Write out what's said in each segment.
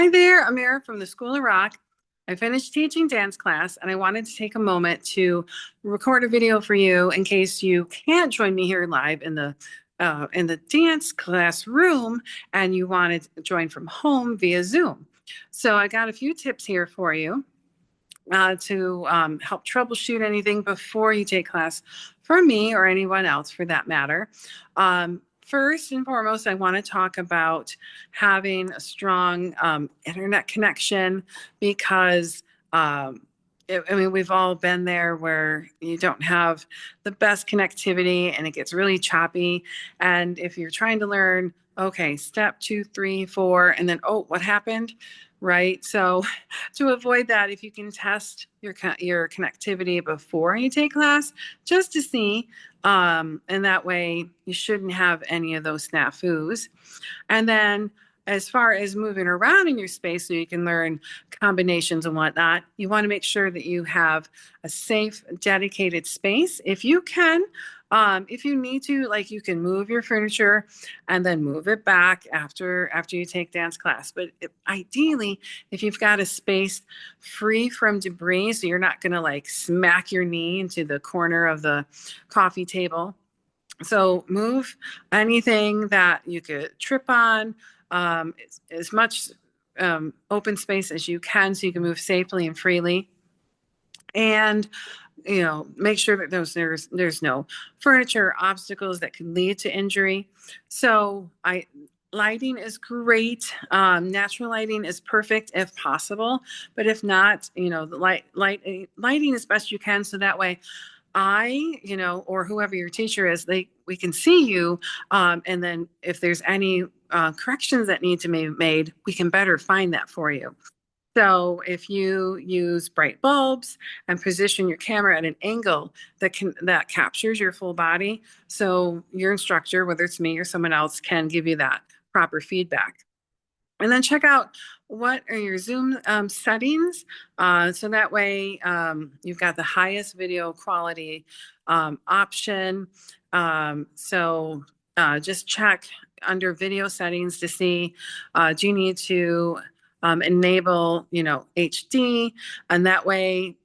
Hi there, Amira from the School of Rock. I finished teaching dance class and I wanted to take a moment to record a video for you in case you can't join me here live in the dance classroom and you want to join from home via Zoom. So I got a few tips here for you to help troubleshoot anything before you take class from me or anyone else for that matter. First and foremost, I want to talk about having a strong internet connection because I mean, we've all been there where you don't have the best connectivity and it gets really choppy. And if you're trying to learn, okay, step two, three, four, and then, oh, what happened? Right. So to avoid that, if you can test your connectivity before you take class, just to see, and that way you shouldn't have any of those snafus. And then as far as moving around in your space so you can learn combinations and whatnot, you want to make sure that you have a safe, dedicated space. If you can, if you need to, like you can move your furniture and then move it back after you take dance class. But ideally, if you've got a space free from debris, so you're not going to like smack your knee into the corner of the coffee table. So move anything that you could trip on, as much open space as you can so you can move safely and freely. And make sure that there's no furniture obstacles that could lead to injury. So lighting is great. Natural lighting is perfect if possible, but if not, the lighting as best you can. So that way or whoever your teacher is, we can see you. And then if there's any corrections that need to be made, we can better find that for you. So if you use bright bulbs and position your camera at an angle that captures your full body, so your instructor, whether it's me or someone else, can give you that proper feedback. And then check out what are your Zoom settings. So that way you've got the highest video quality option. So just check under video settings to see, do you need to enable, HD? And that way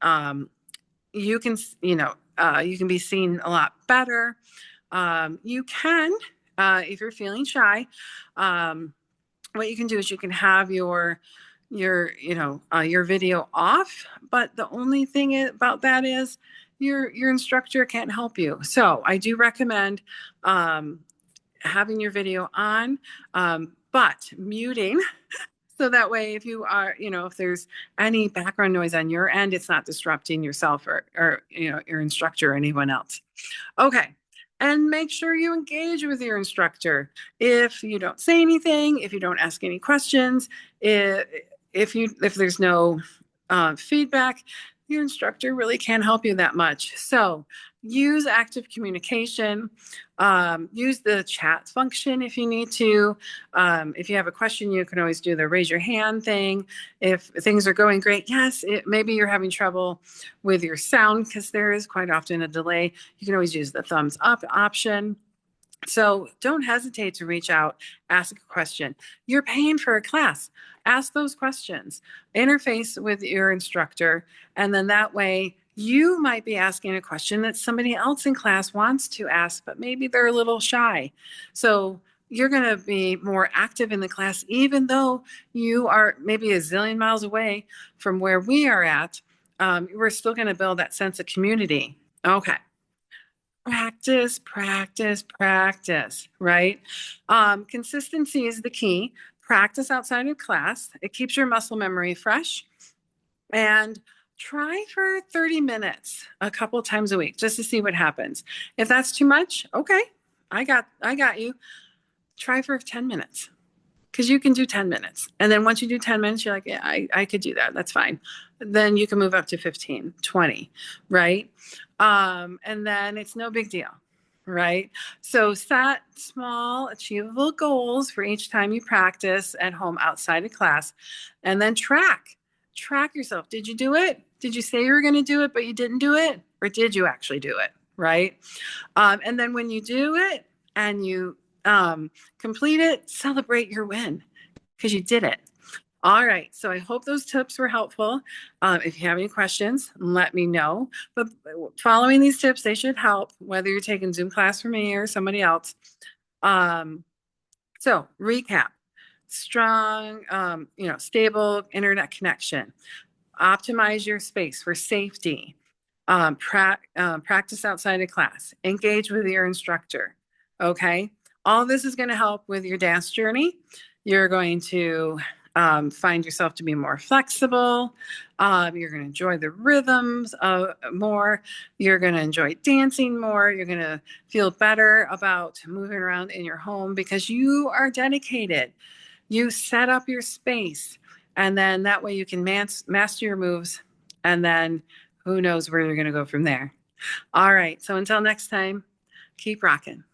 you can, you can be seen a lot better. You can, if you're feeling shy, what you can do is you can have your video off, but the only thing about that is your instructor can't help you. So I do recommend having your video on, but muting. So that way, if you are, if there's any background noise on your end, it's not disrupting yourself or your instructor or anyone else. Okay. And make sure you engage with your instructor. If you don't say anything, if you don't ask any questions, if there's no feedback, your instructor really can't help you that much. So use active communication. Use the chat function if you need to. If you have a question, you can always do the raise your hand thing. If things are going great, yes, maybe you're having trouble with your sound because there is quite often a delay. You can always use the thumbs up option. So don't hesitate to reach out, ask a question. You're paying for a class. Ask those questions. Interface with your instructor, and then that way you might be asking a question that somebody else in class wants to ask, but maybe they're a little shy. So you're going to be more active in the class, even though you are maybe a zillion miles away from where we are at. We're still going to build that sense of community. Okay. Practice, practice, practice, right? Consistency is the key. Practice outside of class. It keeps your muscle memory fresh. And try for 30 minutes a couple times a week just to see what happens. If that's too much, okay, I got you. Try for 10 minutes because you can do 10 minutes. And then once you do 10 minutes, you're like, yeah, I could do that. That's fine. Then you can move up to 15, 20, right? And then it's no big deal, right? So set small, achievable goals for each time you practice at home outside of class, and then track yourself. Did you do it? Did you say you were going to do it, but you didn't do it? Or did you actually do it, right? And then when you do it and you complete it, celebrate your win because you did it. All right, so I hope those tips were helpful. If you have any questions, let me know. But following these tips, they should help whether you're taking Zoom class from me or somebody else. So recap, strong, stable internet connection, optimize your space for safety, practice outside of class, engage with your instructor. Okay. All this is going to help with your dance journey. You're going to find yourself to be more flexible. You're going to enjoy the rhythms more. You're going to enjoy dancing more. You're going to feel better about moving around in your home because you are dedicated. You set up your space, and then that way you can master your moves, and then who knows where you're going to go from there. All right. So until next time, keep rocking.